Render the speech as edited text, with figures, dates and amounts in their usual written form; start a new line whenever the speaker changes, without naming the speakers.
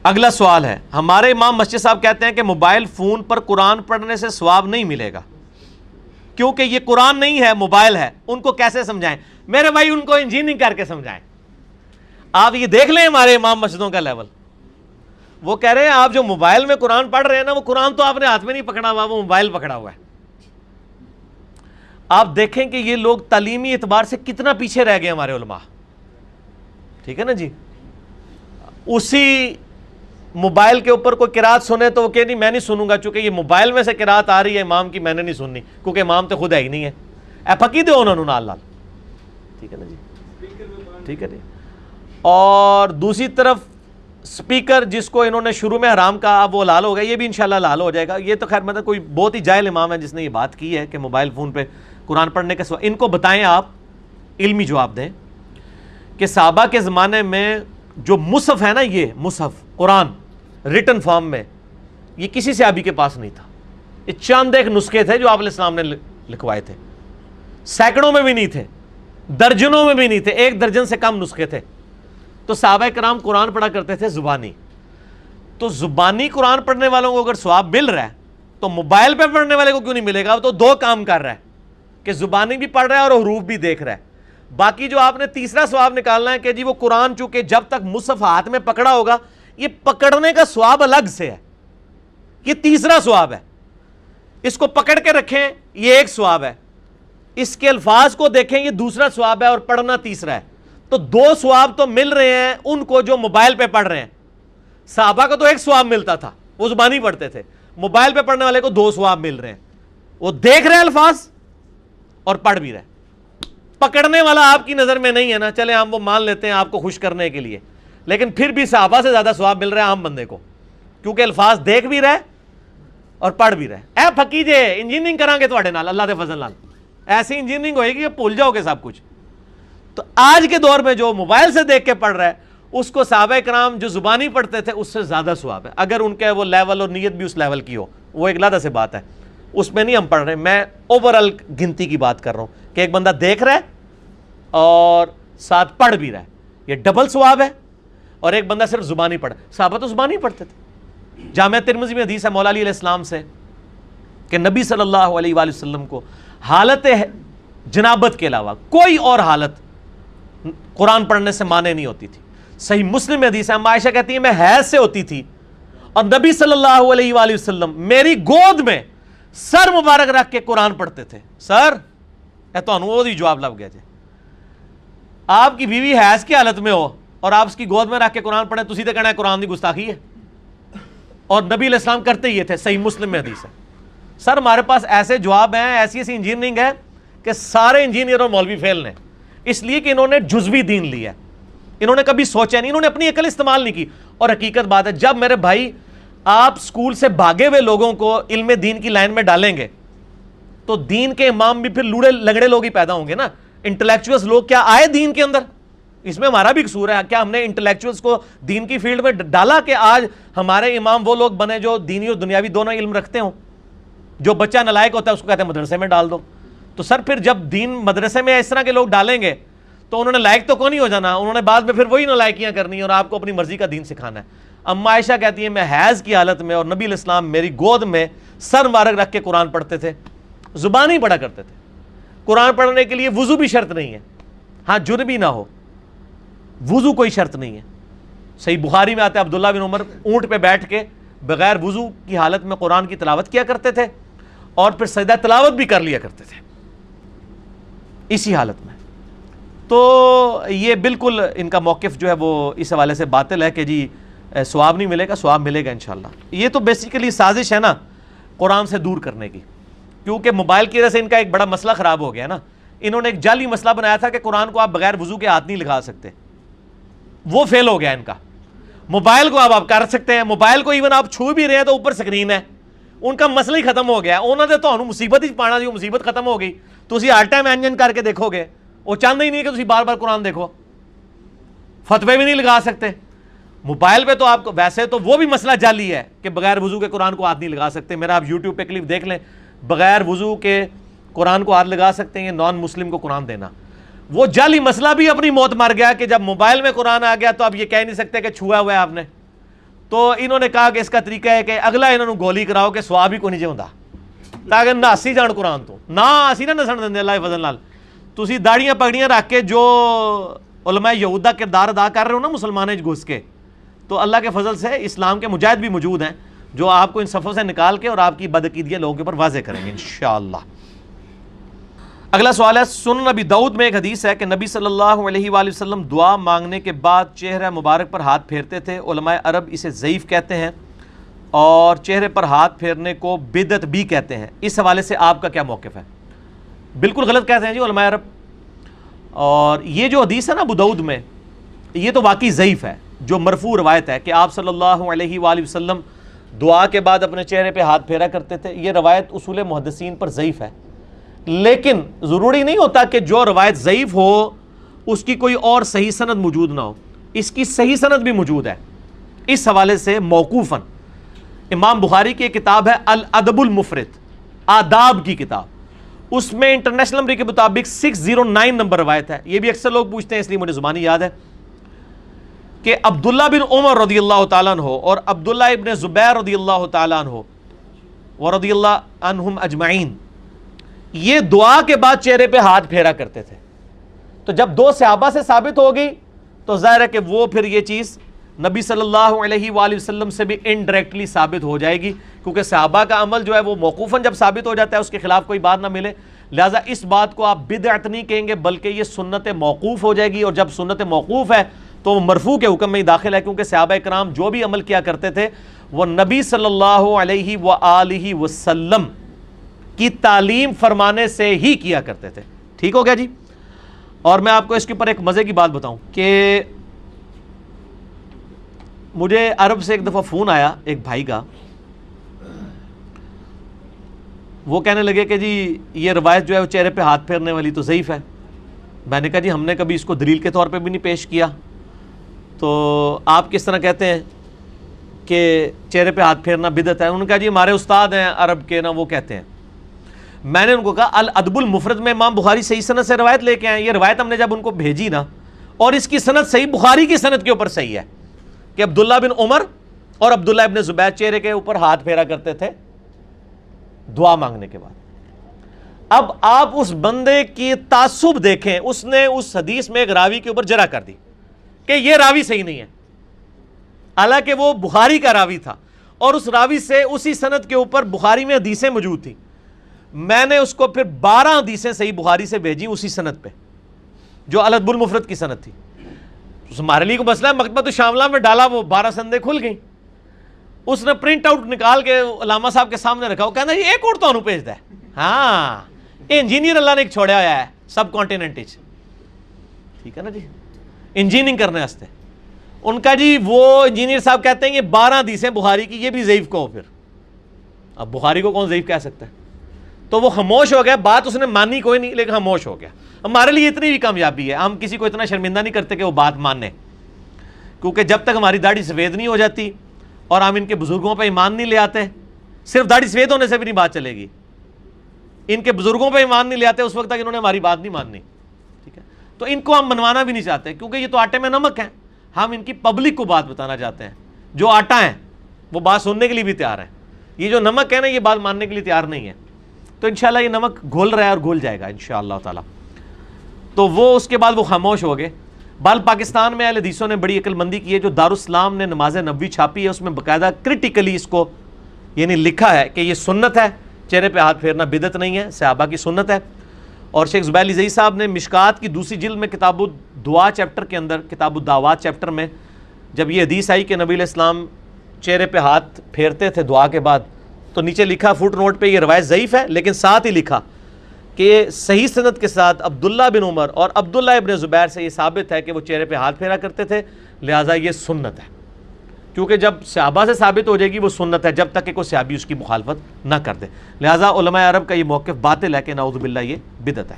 اگلا سوال ہے، ہمارے امام مسجد صاحب کہتے ہیں کہ موبائل فون پر قرآن پڑھنے سے ثواب نہیں ملے گا کیونکہ یہ قرآن نہیں ہے، موبائل ہے. ان کو کیسے سمجھائیں؟ میرے بھائی ان کو انجینئرنگ کر کے سمجھائیں. آپ یہ دیکھ لیں ہمارے امام مسجدوں کا لیول. وہ کہہ رہے ہیں آپ جو موبائل میں قرآن پڑھ رہے ہیں نا، وہ قرآن تو آپ نے ہاتھ میں نہیں پکڑا ہوا، وہ موبائل پکڑا ہوا ہے. آپ دیکھیں کہ یہ لوگ تعلیمی اعتبار سے کتنا پیچھے رہ گئے ہمارے علماء. ٹھیک ہے نا جی. اسی موبائل کے اوپر کوئی قرات سنے تو وہ کہ نہیں میں نہیں سنوں گا، چونکہ یہ موبائل میں سے قرات آ رہی ہے امام کی، میں نے نہیں سننی کیونکہ امام تو خود ہے ہی نہیں ہے. اے پکی دے انہوں نے نال لال. ٹھیک ہے نا جی. ٹھیک ہے جی. اور دوسری طرف سپیکر جس کو انہوں نے شروع میں حرام کہا، اب وہ لال ہو گیا، یہ بھی انشاءاللہ لال ہو جائے گا. یہ تو خیر مطلب کوئی بہت ہی جاہل امام ہے جس نے یہ بات کی ہے کہ موبائل فون پہ قرآن پڑھنے کے سوا. ان کو بتائیں، آپ علمی جواب دیں کہ صحابہ کے زمانے میں جو مصحف ہے نا، یہ مصحف قرآن ریٹن فارم میں، یہ کسی صحابی کے پاس نہیں تھا. یہ چند ایک نسخے تھے جو آپ علیہ السلام نے لکھوائے تھے. سینکڑوں میں بھی نہیں تھے، درجنوں میں بھی نہیں تھے، 1 درجن سے کم نسخے تھے. تو صحابہ کرام قرآن پڑھا کرتے تھے زبانی. تو زبانی قرآن پڑھنے والوں کو اگر ثواب مل رہا ہے تو موبائل پہ پڑھنے والے کو کیوں نہیں ملے گا؟ وہ تو 2 کام کر رہا ہے کہ زبانی بھی پڑھ رہا ہے اور حروف بھی دیکھ رہا ہے. باقی جو آپ نے تیسرا ثواب نکالنا ہے کہ جی وہ قرآن چونکہ جب تک مصحف ہاتھ میں پکڑا ہوگا، یہ پکڑنے کا ثواب الگ سے ہے، یہ تیسرا ثواب ہے. اس کو پکڑ کے رکھیں، یہ ایک ثواب ہے. اس کے الفاظ کو دیکھیں، یہ دوسرا ثواب ہے، اور پڑھنا تیسرا ہے. تو 2 ثواب تو مل رہے ہیں ان کو جو موبائل پہ پڑھ رہے ہیں. صحابہ کو تو 1 ثواب ملتا تھا، وہ زبانی پڑھتے تھے. موبائل پہ پڑھنے والے کو 2 ثواب مل رہے ہیں، وہ دیکھ رہے الفاظ اور پڑھ بھی رہے. پکڑنے والا آپ کی نظر میں نہیں ہے نا، چلے ہم وہ مان لیتے ہیں آپ کو خوش کرنے کے لیے، لیکن پھر بھی صحابہ سے زیادہ ثواب مل رہا ہے عام بندے کو، کیونکہ الفاظ دیکھ بھی رہے اور پڑھ بھی رہے. اے پھکی جے انجینئرنگ کران گے تواڈے نال، اللہ دے فضل نال ایسی انجینئرنگ ہوئے گی کہ بھول جاؤ گے سب کچھ. تو آج کے دور میں جو موبائل سے دیکھ کے پڑھ رہا ہے، اس کو صحابہ کرام جو زبانی پڑھتے تھے اس سے زیادہ ثواب ہے، اگر ان کے وہ لیول اور نیت بھی اس لیول کی ہو. وہ ایک علیحدہ سے بات ہے، اس میں نہیں ہم پڑھ رہے. میں اوورآل گنتی کی بات کر رہا ہوں کہ ایک بندہ دیکھ رہا ہے اور ساتھ پڑھ بھی رہا ہے، یہ ڈبل ثواب ہے. اور ایک بندہ صرف زبانی پڑھا. صحابہ تو زبانی پڑھتے تھے. جامعہ ترمذی میں حدیث ہے مولا علی علیہ السلام سے کہ نبی صلی اللہ علیہ وآلہ وسلم کو حالت جنابت کے علاوہ کوئی اور حالت قرآن پڑھنے سے مانے نہیں ہوتی تھی. صحیح مسلم میں حدیث ہے، اما عائشہ کہتی ہیں میں حیض سے ہوتی تھی اور نبی صلی اللہ علیہ وآلہ وسلم میری گود میں سر مبارک رکھ کے قرآن پڑھتے تھے. سر اے تو وہ جواب لگ گیا جی. آپ کی بیوی حیض کی حالت میں ہو اور آپ اس کی گود میں رکھ کے قرآن پڑھیں، تسی تے کہنا ہے قرآن دی گستاخی ہے. اور نبی علیہ السلام کرتے ہی تھے، صحیح مسلم میں حدیث ہے. سر ہمارے پاس ایسے جواب ہیں، ایسی ایسی انجینئرنگ ہے کہ سارے انجینئر اور مولوی فیل ہیں، اس لیے کہ انہوں نے جزوی دین لیا ہے، انہوں نے کبھی سوچا نہیں، انہوں نے اپنی عقل استعمال نہیں کی. اور حقیقت بات ہے، جب میرے بھائی آپ اسکول سے بھاگے ہوئے لوگوں کو علم دین کی لائن میں ڈالیں گے تو دین کے امام بھی پھر لوڑے لنگڑے لوگ ہی پیدا ہوں گے نا. انٹلیکچوئلز لوگ کیا آئے دین کے اندر؟ اس میں ہمارا بھی قصور ہے. کیا ہم نے انٹلیکچوئلز کو دین کی فیلڈ میں ڈالا کہ آج ہمارے امام وہ لوگ بنے جو دینی اور دنیاوی دونوں علم رکھتے ہوں؟ جو بچہ نالائق ہوتا ہے اس کو کہتے ہیں مدرسے میں ڈال دو. تو سر پھر جب دین مدرسے میں اس طرح کے لوگ ڈالیں گے تو انہوں نے لائق تو کون نہیں ہو جانا، انہوں نے بعد میں پھر وہی نالائکیاں کرنی ہے اور آپ کو اپنی مرضی کا دین سکھانا ہے. اما عائشہ کہتی ہے میں حیض کی حالت میں اور نبی علیہ السلام میری گود میں سر مبارک رکھ کے قرآن پڑھتے تھے، زبانی پڑھا کرتے تھے. قرآن پڑھنے کے لیے وضو بھی شرط نہیں ہے، ہاں جنبی نہ ہو، وضو کوئی شرط نہیں ہے. صحیح بخاری میں آتا ہے عبداللہ بن عمر اونٹ پہ بیٹھ کے بغیر وضو کی حالت میں قرآن کی تلاوت کیا کرتے تھے اور پھر سجدہ تلاوت بھی کر لیا کرتے تھے اسی حالت میں. تو یہ بالکل ان کا موقف جو ہے وہ اس حوالے سے باطل ہے کہ جی ثواب نہیں ملے گا. ثواب ملے گا انشاءاللہ. یہ تو بیسیکلی سازش ہے نا قرآن سے دور کرنے کی، کیونکہ موبائل کی وجہ سے ان کا ایک بڑا مسئلہ خراب ہو گیا نا. انہوں نے ایک جعلی مسئلہ بنایا تھا کہ قرآن کو آپ بغیر وضو کے ہاتھ نہیں لگا سکتے، وہ فیل ہو گیا ان کا. موبائل کو آپ کر سکتے ہیں، موبائل کو ایون آپ چھو بھی رہے ہیں تو اوپر سکرین ہے، ان کا مسئلہ ہی ختم ہو گیا. انہوں نے تو مصیبت ہی پانا جی، مصیبت ختم ہو گئی. تو اسی ہر ٹائم انجن کر کے دیکھو گے، وہ چاہتے ہی نہیں کہ تسی بار بار قرآن دیکھو. فتوے بھی نہیں لگا سکتے موبائل پہ. تو آپ کو ویسے تو وہ بھی مسئلہ جعلی ہے کہ بغیر وضو کے قرآن کو ہاتھ نہیں لگا سکتے. میرا آپ یوٹیوب پہ کلپ دیکھ لیں، بغیر وضو کے قرآن کو ہاتھ لگا سکتے ہیں، نان مسلم کو قرآن دینا. وہ جعلی مسئلہ بھی اپنی موت مر گیا کہ جب موبائل میں قرآن آ گیا تو اب یہ کہہ نہیں سکتے کہ چھوا ہوا ہے آپ نے. تو انہوں نے کہا کہ اس کا طریقہ ہے کہ اگلا انہوں نے گولی کراؤ کہ سواب ہی کو نہیں جاؤں تاکہ ناسی جان قرآن تو نہ اسی نہ نسن دیں اللہ فضل نال تسی داڑیاں پگڑیاں رکھ کے جو علماء یہود کا کردار ادا کر رہے ہو نا مسلمانوں گھس کے، تو اللہ کے فضل سے اسلام کے مجاہد بھی موجود ہیں جو آپ کو ان صفوں سے نکال کے اور آپ کی بدعقیدگیاں لوگوں کے اوپر واضح کریں گے انشاءاللہ۔ اگلا سوال ہے، سنن نبی داؤد میں ایک حدیث ہے کہ نبی صلی اللہ علیہ وآلہ وسلم دعا مانگنے کے بعد چہرہ مبارک پر ہاتھ پھیرتے تھے، علماء عرب اسے ضعیف کہتے ہیں اور چہرے پر ہاتھ پھیرنے کو بدعت بھی کہتے ہیں، اس حوالے سے آپ کا کیا موقف ہے؟ بالکل غلط کہتے ہیں جی علماء عرب، اور یہ جو حدیث ہے نا ابو داؤد میں، یہ تو واقعی ضعیف ہے، جو مرفوع روایت ہے کہ آپ صلی اللہ علیہ وآلہ وسلم دعا کے بعد اپنے چہرے پہ ہاتھ پھیرا کرتے تھے، یہ روایت اصول محدثین پر ضعیف ہے، لیکن ضروری نہیں ہوتا کہ جو روایت ضعیف ہو اس کی کوئی اور صحیح سند موجود نہ ہو، اس کی صحیح سند بھی موجود ہے۔ اس حوالے سے موقوفاً امام بخاری کی ایک کتاب ہے الادب المفرد، آداب کی کتاب، اس میں انٹرنیشنل نمبر کے مطابق 609 نمبر روایت ہے، یہ بھی اکثر لوگ پوچھتے ہیں اس لیے مجھے زبانی یاد ہے، کہ عبداللہ بن عمر رضی اللہ تعالیٰ عنہ اور عبداللہ ابن زبیر رضی اللہ تعالیٰ عنہ ورضی اللہ عنہم اجمعین یہ دعا کے بعد چہرے پہ ہاتھ پھیرا کرتے تھے۔ تو جب دو صحابہ سے ثابت ہو گئی تو ظاہر ہے کہ وہ پھر یہ چیز نبی صلی اللہ علیہ وآلہ وسلم سے بھی انڈائریکٹلی ثابت ہو جائے گی، کیونکہ صحابہ کا عمل جو ہے وہ موقوفاً جب ثابت ہو جاتا ہے اس کے خلاف کوئی بات نہ ملے، لہٰذا اس بات کو آپ بدعت نہیں کہیں گے بلکہ یہ سنت موقوف ہو جائے گی، اور جب سنت موقوف ہے تو وہ مرفوع کے حکم میں ہی داخل ہے، کیونکہ صحابہ کرام جو بھی عمل کیا کرتے تھے وہ نبی صلی اللہ علیہ وآلہ وسلم کی تعلیم فرمانے سے ہی کیا کرتے تھے۔ ٹھیک ہو گیا جی؟ اور میں آپ کو اس کے اوپر ایک مزے کی بات بتاؤں کہ مجھے عرب سے ایک دفعہ فون آیا ایک بھائی کا، وہ کہنے لگے کہ جی یہ روایت جو ہے وہ چہرے پہ ہاتھ پھیرنے والی تو ضعیف ہے۔ میں نے کہا جی ہم نے کبھی اس کو دلیل کے طور پہ بھی نہیں پیش کیا، تو آپ کس طرح کہتے ہیں کہ چہرے پہ ہاتھ پھیرنا بدعت ہے؟ انہوں نے کہا جی ہمارے استاد ہیں عرب کے نا وہ کہتے ہیں۔ میں نے ان کو کہا الادب المفرد میں امام بخاری صحیح سند سے روایت لے کے آئے، یہ روایت ہم نے جب ان کو بھیجی نا، اور اس کی سند صحیح بخاری کی سند کے اوپر صحیح ہے کہ عبداللہ بن عمر اور عبداللہ ابن زبیر چہرے کے اوپر ہاتھ پھیرا کرتے تھے دعا مانگنے کے بعد۔ اب آپ اس بندے کی تعصب دیکھیں، اس نے اس حدیث میں ایک راوی کے اوپر جرح کر دی کہ یہ راوی صحیح نہیں ہے، حالانکہ وہ بخاری کا راوی تھا، اور اس راوی سے اسی سند کے اوپر بخاری میں حدیثیں موجود تھیں۔ میں نے اس کو پھر 12 حدیثیں صحیح بخاری سے بھیجی اسی سند پہ جو الادب المفرد کی سند تھی۔ ہمارے لیے کو مسئلہ ہے، مکتبۃ الشاملہ میں ڈالا، وہ 12 سندیں کھل گئیں، اس نے پرنٹ آؤٹ نکال کے علامہ صاحب کے سامنے رکھا، وہ کہنا ایک اور تو بھیج دے، ہاں انجینئر اللہ نے ایک چھوڑیا ہوا ہے سب کانٹیننٹ، ٹھیک ہے نا جی، انجینئرنگ کرنے واسطے۔ ان کا جی وہ انجینئر صاحب کہتے ہیں یہ 12 حدیثیں بخاری کی، یہ بھی ضعیف کہو، پھر اب بخاری کو کون ضعیف کہہ سکتا ہے؟ تو وہ خاموش ہو گیا، بات اس نے مانی کوئی نہیں لیکن خاموش ہو گیا۔ ہمارے لیے اتنی بھی کامیابی ہے، ہم کسی کو اتنا شرمندہ نہیں کرتے کہ وہ بات مانے، کیونکہ جب تک ہماری داڑھی سفید نہیں ہو جاتی اور ہم ان کے بزرگوں پہ ایمان نہیں لے آتے، صرف داڑھی سفید ہونے سے بھی نہیں بات چلے گی، ان کے بزرگوں پہ ایمان نہیں لے آتے اس وقت تک انہوں نے ہماری بات نہیں ماننی، ٹھیک ہے؟ تو ان کو ہم منوانا بھی نہیں چاہتے، کیونکہ یہ تو آٹے میں نمک ہیں، ہم ان کی پبلک کو بات بتانا چاہتے ہیں، جو آٹا ہیں وہ بات سننے کے لیے بھی تیار ہیں، یہ جو نمک ہے نا یہ بات ماننے کے لیے تیار نہیں ہے۔ تو انشاءاللہ یہ نمک گھول رہا ہے اور گھول جائے گا انشاءاللہ تعالی۔ تو وہ اس کے بعد وہ خاموش ہو گئے۔ بال پاکستان میں اہل حدیثوں نے بڑی عقل مندی کی ہے، جو دارالاسلام نے نماز نبوی چھاپی ہے اس میں باقاعدہ کرٹیکلی اس کو یعنی لکھا ہے کہ یہ سنت ہے، چہرے پہ ہاتھ پھیرنا بدعت نہیں ہے، صحابہ کی سنت ہے۔ اور شیخ زبیر علی زئی صاحب نے مشکات کی دوسری جلد میں کتاب الدعا چیپٹر کے اندر، کتاب الدعوات چیپٹر میں جب یہ حدیث آئی کہ نبی علیہ السلام چہرے پہ ہاتھ پھیرتے تھے دعا کے بعد، تو نیچے لکھا فٹ نوٹ پہ یہ روایت ضعیف ہے، لیکن ساتھ ہی لکھا کہ صحیح سند کے ساتھ عبداللہ بن عمر اور عبداللہ ابن زبیر سے یہ ثابت ہے کہ وہ چہرے پہ ہاتھ پھیرا کرتے تھے، لہٰذا یہ سنت ہے، کیونکہ جب صحابہ سے ثابت ہو جائے گی وہ سنت ہے جب تک کہ کوئی صحابی اس کی مخالفت نہ کر دے، لہٰذا علماء عرب کا یہ موقف باطل ہے کہ نعوذ باللہ یہ بدعت ہے۔